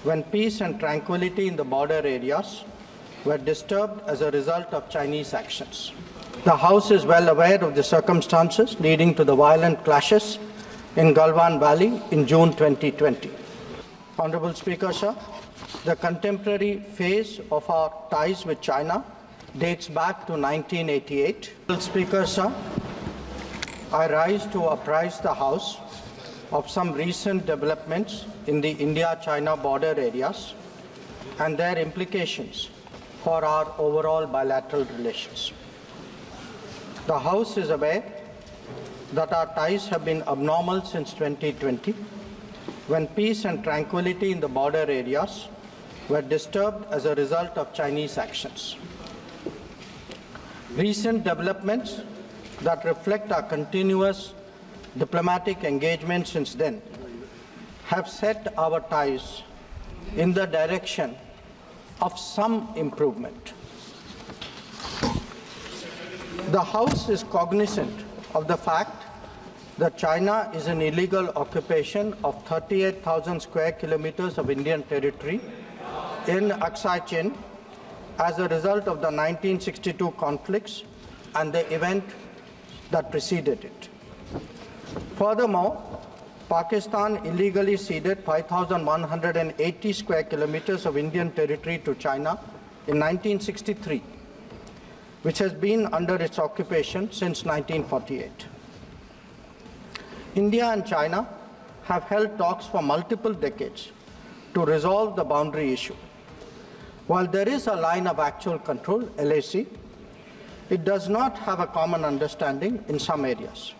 when peace and tranquility in the border areas were disturbed as a result of Chinese actions. The House is well aware of the circumstances leading to the violent clashes in Galwan Valley in June 2020. Honorable Speaker, sir, the contemporary phase of our ties with China dates back to 1988. Honorable Speaker, sir, I rise to apprise the House of some recent developments in the India-China border areas and their implications for our overall bilateral relations. The House is aware that our ties have been abnormal since 2020, when peace and tranquility in the border areas were disturbed as a result of Chinese actions. Recent developments that reflect our continuous diplomatic engagement since then have set our ties in the direction of some improvement. The House is cognizant of the fact that China is an illegal occupation of 38,000 square kilometers of Indian territory in Aksai Chin as a result of the 1962 conflicts and the event that preceded it. Furthermore, Pakistan illegally ceded 5,180 square kilometers of Indian territory to China in 1963, which has been under its occupation since 1948. India and China have held talks for multiple decades to resolve the boundary issue. While there is a line of actual control, LAC, it does not have a common understanding in some areas.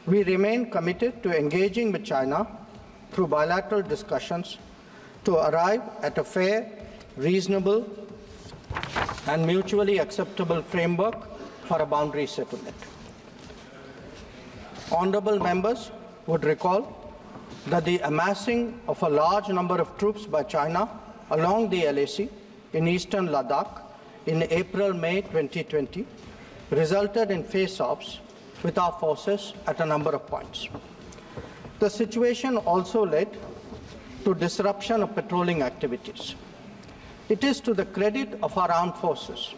We remain committed to engaging with China through bilateral discussions to arrive at a fair, reasonable, and mutually acceptable framework for a boundary settlement. Honourable members would recall that the amassing of a large number of troops by China along the LAC in eastern Ladakh in April-May 2020 resulted in face-offs with our forces at a number of points. The situation also led to disruption of patrolling activities. It is to the credit of our armed forces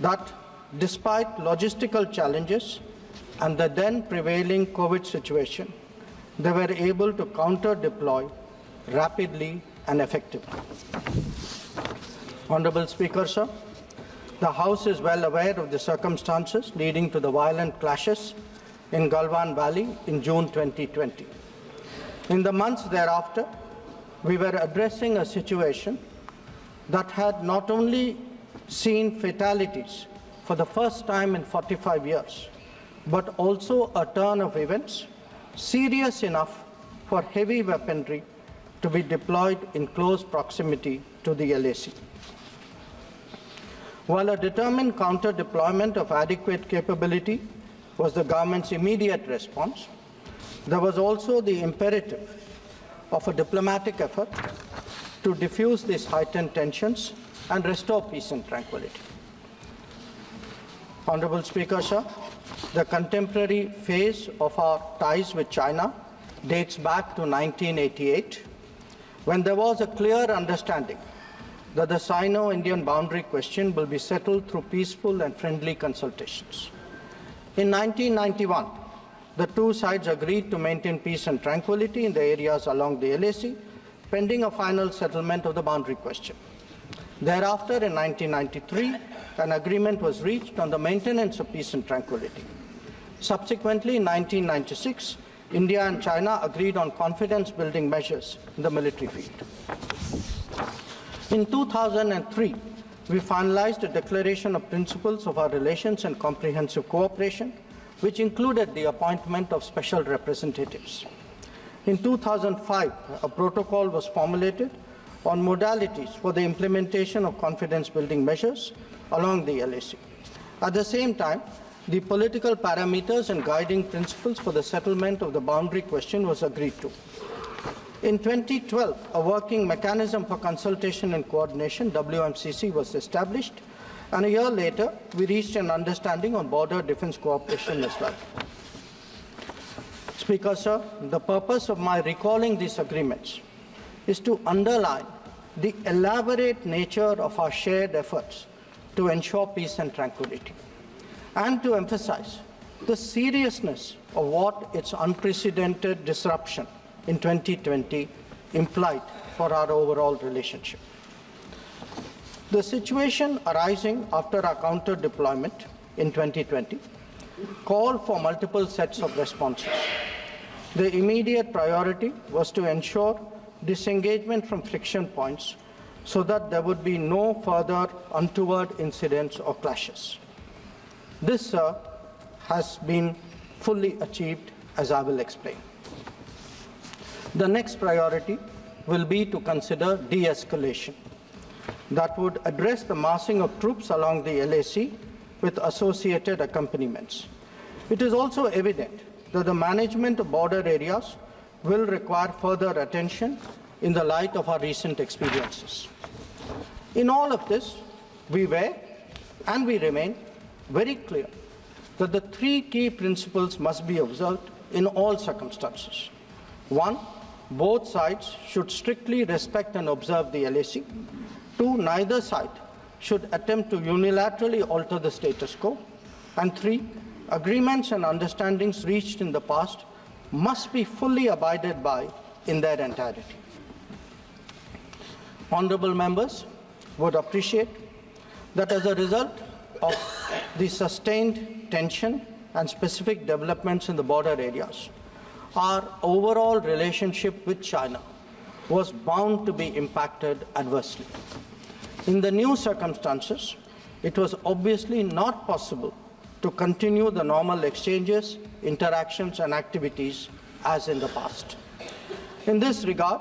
that, despite logistical challenges and the then prevailing COVID situation, they were able to counter-deploy rapidly and effectively. Honourable Speaker, sir, the House is well aware of the circumstances leading to the violent clashes in Galwan Valley in June 2020. In the months thereafter, we were addressing a situation that had not only seen fatalities for the first time in 45 years, but also a turn of events serious enough for heavy weaponry to be deployed in close proximity to the LAC. While a determined counter-deployment of adequate capability was the government's immediate response, there was also the imperative of a diplomatic effort to diffuse these heightened tensions and restore peace and tranquility. Honourable Speaker, sir, the contemporary phase of our ties with China dates back to 1988, when there was a clear understanding that the Sino-Indian boundary question will be settled through peaceful and friendly consultations. In 1991, the two sides agreed to maintain peace and tranquility in the areas along the LAC, pending a final settlement of the boundary question. Thereafter, in 1993, an agreement was reached on the maintenance of peace and tranquility. Subsequently, in 1996, India and China agreed on confidence-building measures in the military field. In 2003, we finalized a declaration of principles of our relations and comprehensive cooperation, which included the appointment of special representatives. In 2005, a protocol was formulated on modalities for the implementation of confidence-building measures along the LAC. At the same time, the political parameters and guiding principles for the settlement of the boundary question was agreed to. In 2012, a working mechanism for consultation and coordination, WMCC, was established, and a year later, we reached an understanding on border defence cooperation as well. Speaker, sir, the purpose of my recalling these agreements is to underline the elaborate nature of our shared efforts to ensure peace and tranquility, and to emphasize the seriousness of what its unprecedented disruption in 2020 implied for our overall relationship. The situation arising after our counter-deployment in 2020 called for multiple sets of responses. The immediate priority was to ensure disengagement from friction points so that there would be no further untoward incidents or clashes. This, has been fully achieved, as I will explain. The next priority will be to consider de-escalation that would address the massing of troops along the LAC with associated accompaniments. It is also evident that the management of border areas will require further attention in the light of our recent experiences. In all of this, we were and we remain very clear that the three key principles must be observed in all circumstances. One, both sides should strictly respect and observe the LAC. Two, neither side should attempt to unilaterally alter the status quo. And three, agreements and understandings reached in the past must be fully abided by in their entirety. Honourable members would appreciate that as a result of the sustained tension and specific developments in the border areas, our overall relationship with China was bound to be impacted adversely. In the new circumstances, it was obviously not possible to continue the normal exchanges, interactions, and activities as in the past. In this regard,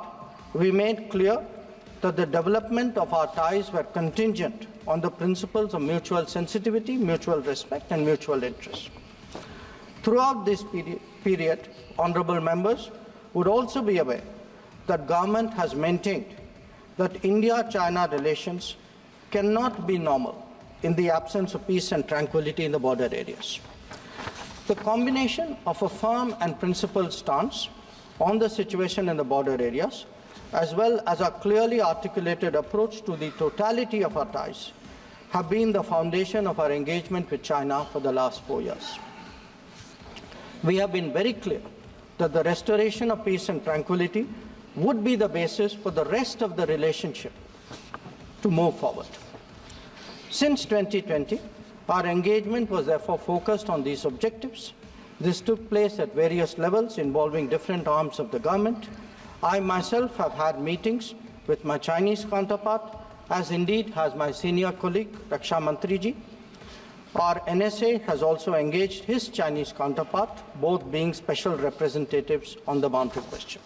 we made clear that the development of our ties were contingent on the principles of mutual sensitivity, mutual respect, and mutual interest. Throughout this period, honourable members would also be aware that government has maintained that India-China relations cannot be normal in the absence of peace and tranquility in the border areas. The combination of a firm and principled stance on the situation in the border areas, as well as a clearly articulated approach to the totality of our ties, have been the foundation of our engagement with China for the last 4 years. We have been very clear that the restoration of peace and tranquility would be the basis for the rest of the relationship to move forward. Since 2020, our engagement was therefore focused on these objectives. This took place at various levels involving different arms of the government. I myself have had meetings with my Chinese counterpart, as indeed has my senior colleague, Raksha Mantriji. Our NSA has also engaged his Chinese counterpart, both being special representatives on the boundary question.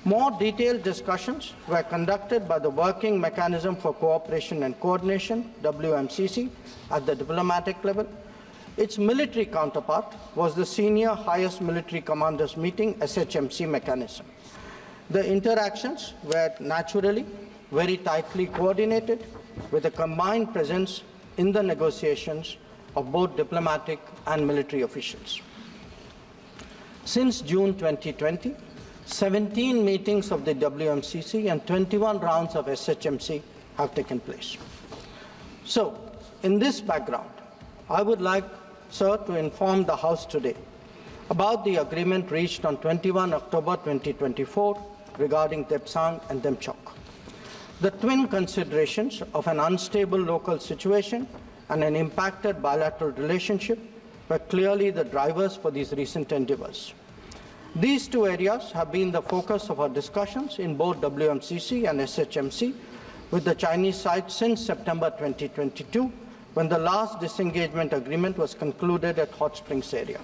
More detailed discussions were conducted by the Working Mechanism for Cooperation and Coordination, WMCC, at the diplomatic level. Its military counterpart was the Senior Highest Military Commanders Meeting, SHMC mechanism. The interactions were naturally very tightly coordinated with a combined presence in the negotiations of both diplomatic and military officials. Since June 2020, 17 meetings of the WMCC and 21 rounds of SHMC have taken place. So, in this background, I would like, sir, to inform the House today about the agreement reached on 21 October 2024 regarding Tepsang and Demchok. The twin considerations of an unstable local situation and an impacted bilateral relationship were clearly the drivers for these recent endeavours. These two areas have been the focus of our discussions in both WMCC and SHMC with the Chinese side since September 2022, when the last disengagement agreement was concluded at Hot Springs area.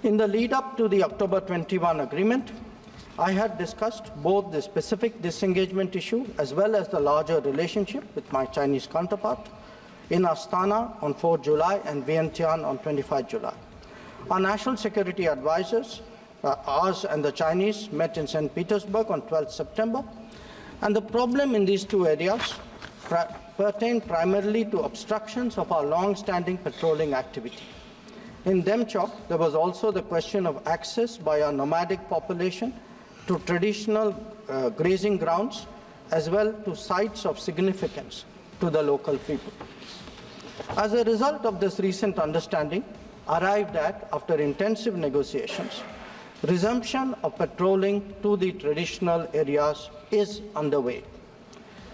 In the lead-up to the October 21 agreement, I had discussed both the specific disengagement issue as well as the larger relationship with my Chinese counterpart in Astana on 4 July and Vientiane on 25 July. Our national security advisors, ours and the Chinese, met in St. Petersburg on 12 September, and the problem in these two areas pertained primarily to obstructions of our long-standing patrolling activity. In Demchok, there was also the question of access by our nomadic population to traditional grazing grounds as well to sites of significance to the local people. As a result of this recent understanding, arrived at after intensive negotiations, resumption of patrolling to the traditional areas is underway.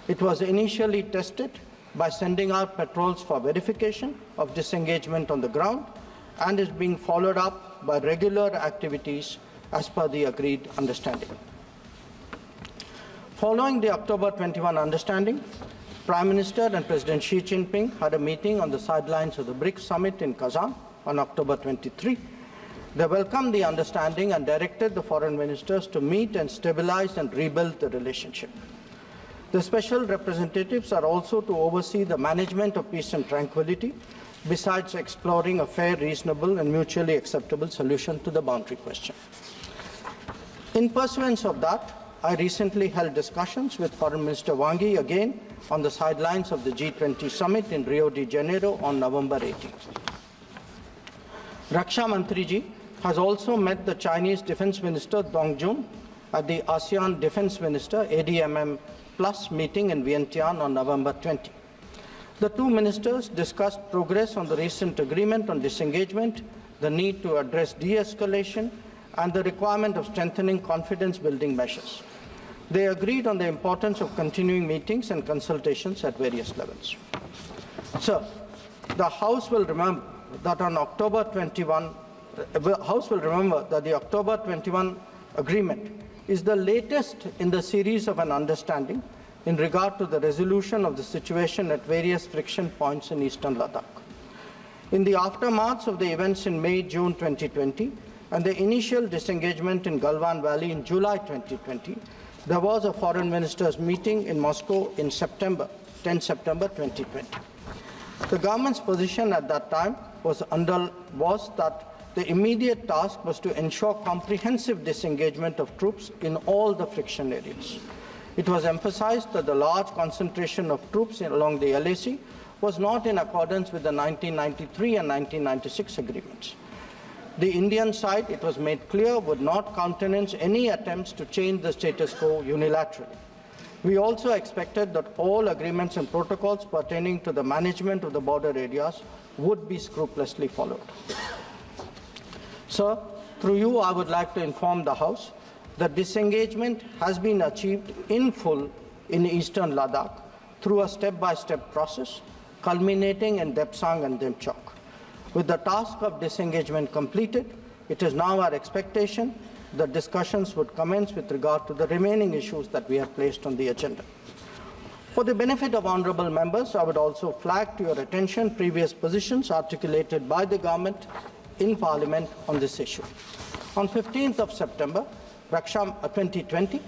It was initially tested by sending out patrols for verification of disengagement on the ground and is being followed up by regular activities as per the agreed understanding. Following the October 21 understanding, Prime Minister and President Xi Jinping had a meeting on the sidelines of the BRICS summit in Kazan on October 23. They welcomed the understanding and directed the foreign ministers to meet and stabilize and rebuild the relationship. The special representatives are also to oversee the management of peace and tranquility, besides exploring a fair, reasonable, and mutually acceptable solution to the boundary question. In pursuance of that, I recently held discussions with Foreign Minister Wang Yi again on the sidelines of the G20 summit in Rio de Janeiro on November 18. Raksha Mantriji has also met the Chinese Defense Minister Dong Jun at the ASEAN Defense Minister ADMM Plus meeting in Vientiane on November 20. The two ministers discussed progress on the recent agreement on disengagement, the need to address de-escalation, and the requirement of strengthening confidence-building measures. They agreed on the importance of continuing meetings and consultations at various levels. Sir, the House will remember that on October 21, the October 21 agreement is the latest in the series of an understanding in regard to the resolution of the situation at various friction points in eastern Ladakh. In the aftermath of the events in May-June 2020 and the initial disengagement in Galwan Valley in July 2020, there was a foreign ministers meeting in Moscow in 10 September 2020. The government's position at that time was that the immediate task was to ensure comprehensive disengagement of troops in all the friction areas. It was emphasized that the large concentration of troops along the LAC was not in accordance with the 1993 and 1996 agreements. The Indian side, it was made clear, would not countenance any attempts to change the status quo unilaterally. We also expected that all agreements and protocols pertaining to the management of the border areas would be scrupulously followed. Sir, through you, I would like to inform the House that disengagement has been achieved in full in eastern Ladakh through a step-by-step process, culminating in Depsang and Demchok. With the task of disengagement completed, it is now our expectation that discussions would commence with regard to the remaining issues that we have placed on the agenda. For the benefit of honourable members, I would also flag to your attention previous positions articulated by the government in Parliament on this issue. On 15th of September 2020,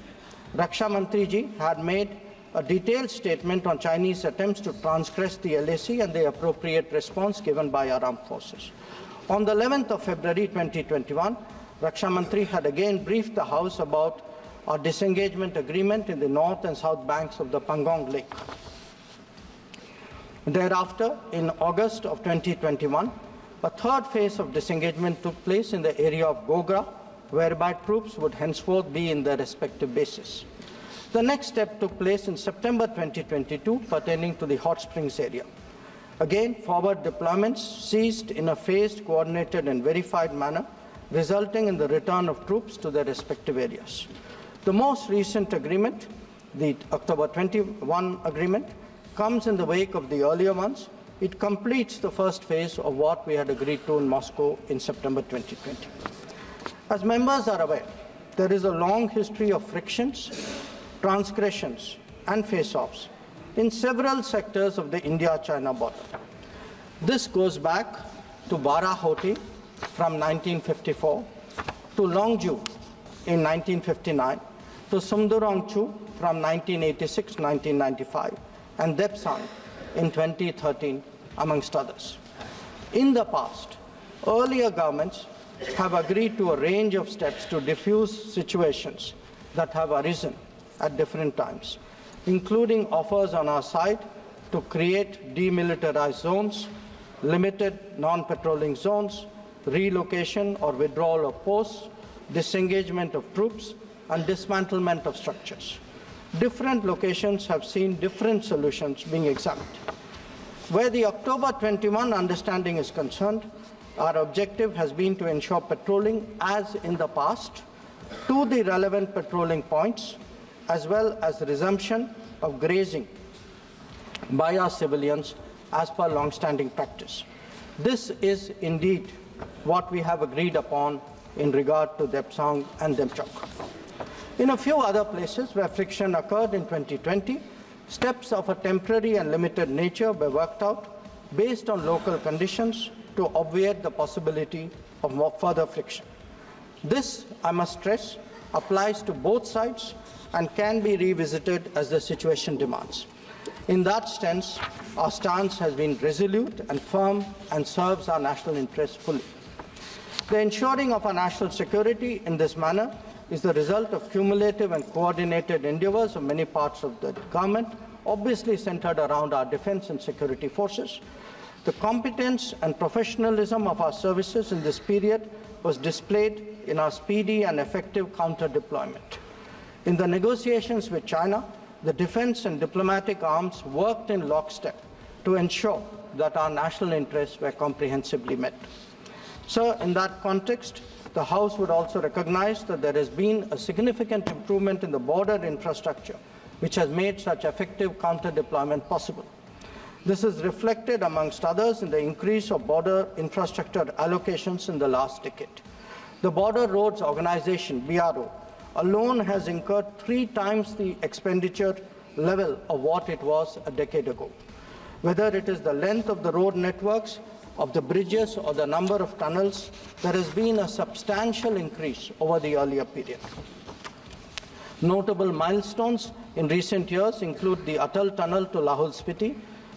Raksha Mantriji had made a detailed statement on Chinese attempts to transgress the LAC and the appropriate response given by our armed forces. On the 11th of February 2021, Raksha Mantri had again briefed the House about our disengagement agreement in the north and south banks of the Pangong Lake. Thereafter, in August of 2021, a third phase of disengagement took place in the area of Gogra, whereby troops would henceforth be in their respective bases. The next step took place in September 2022 pertaining to the Hot Springs area. Again, forward deployments ceased in a phased, coordinated and verified manner, resulting in the return of troops to their respective areas. The most recent agreement, the October 21 agreement, comes in the wake of the earlier ones. It completes the first phase of what we had agreed to in Moscow in September 2020. As members are aware, there is a long history of frictions, transgressions and face-offs in several sectors of the India-China border. This goes back to Barahoti from 1954, to Longju in 1959, to Sumdurongchu from 1986-1995, and Depsang in 2013, amongst others. In the past, earlier governments have agreed to a range of steps to diffuse situations that have arisen at different times, including offers on our side to create demilitarized zones, limited non-patrolling zones, relocation or withdrawal of posts, disengagement of troops, and dismantlement of structures. Different locations have seen different solutions being examined. Where the October 21 understanding is concerned, our objective has been to ensure patrolling as in the past to the relevant patrolling points, as well as resumption of grazing by our civilians as per long-standing practice. This is indeed what we have agreed upon in regard to Depsang and Demchok. In a few other places where friction occurred in 2020, steps of a temporary and limited nature were worked out based on local conditions to obviate the possibility of further friction. This, I must stress, applies to both sides and can be revisited as the situation demands. In that sense, our stance has been resolute and firm and serves our national interests fully. The ensuring of our national security in this manner is the result of cumulative and coordinated endeavors of many parts of the government, obviously centered around our defense and security forces. The competence and professionalism of our services in this period was displayed in our speedy and effective counter-deployment. In the negotiations with China, the defense and diplomatic arms worked in lockstep to ensure that our national interests were comprehensively met. Sir, in that context, the House would also recognize that there has been a significant improvement in the border infrastructure, which has made such effective counter-deployment possible. This is reflected, amongst others, in the increase of border infrastructure allocations in the last decade. The Border Roads Organization, BRO, alone has incurred 3 times the expenditure level of what it was a decade ago. Whether it is the length of the road networks, of the bridges, or the number of tunnels, there has been a substantial increase over the earlier period. Notable milestones in recent years include the Atal Tunnel to Lahul Spiti,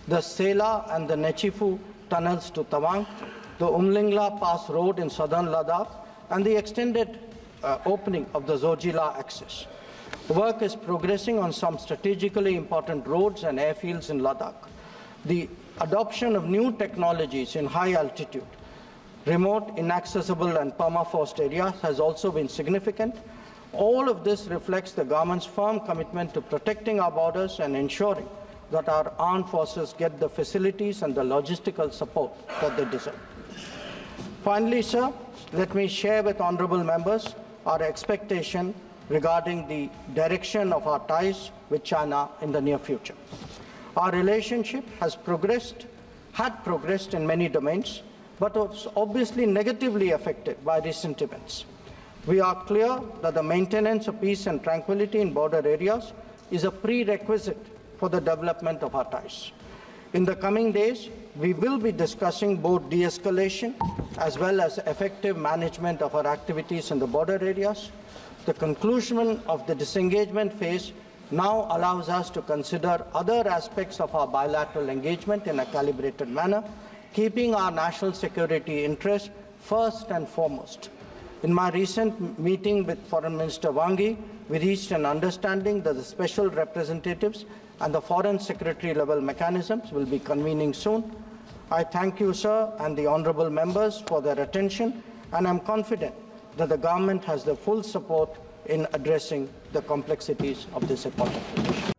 the Sela and the Nechifu tunnels to Tawang, the Umlingla Pass Road in southern Ladakh, and the extended opening of the Zojila axis. The work is progressing on some strategically important roads and airfields in Ladakh. The adoption of new technologies in high altitude, remote, inaccessible and permafrost areas has also been significant. All of this reflects the government's firm commitment to protecting our borders and ensuring that our armed forces get the facilities and the logistical support that they deserve. Finally, sir, let me share with honourable members our expectation regarding the direction of our ties with China in the near future. Our relationship had progressed in many domains, but was obviously negatively affected by recent events. We are clear that the maintenance of peace and tranquility in border areas is a prerequisite for the development of our ties. In the coming days, we will be discussing both de-escalation as well as effective management of our activities in the border areas. The conclusion of the disengagement phase now allows us to consider other aspects of our bilateral engagement in a calibrated manner, keeping our national security interests first and foremost. In my recent meeting with Foreign Minister Wang Yi, we reached an understanding that the special representatives and the Foreign Secretary level mechanisms will be convening soon. I thank you, sir, and the honourable members for their attention, and I am confident that the government has the full support in addressing the complexities of this important issue.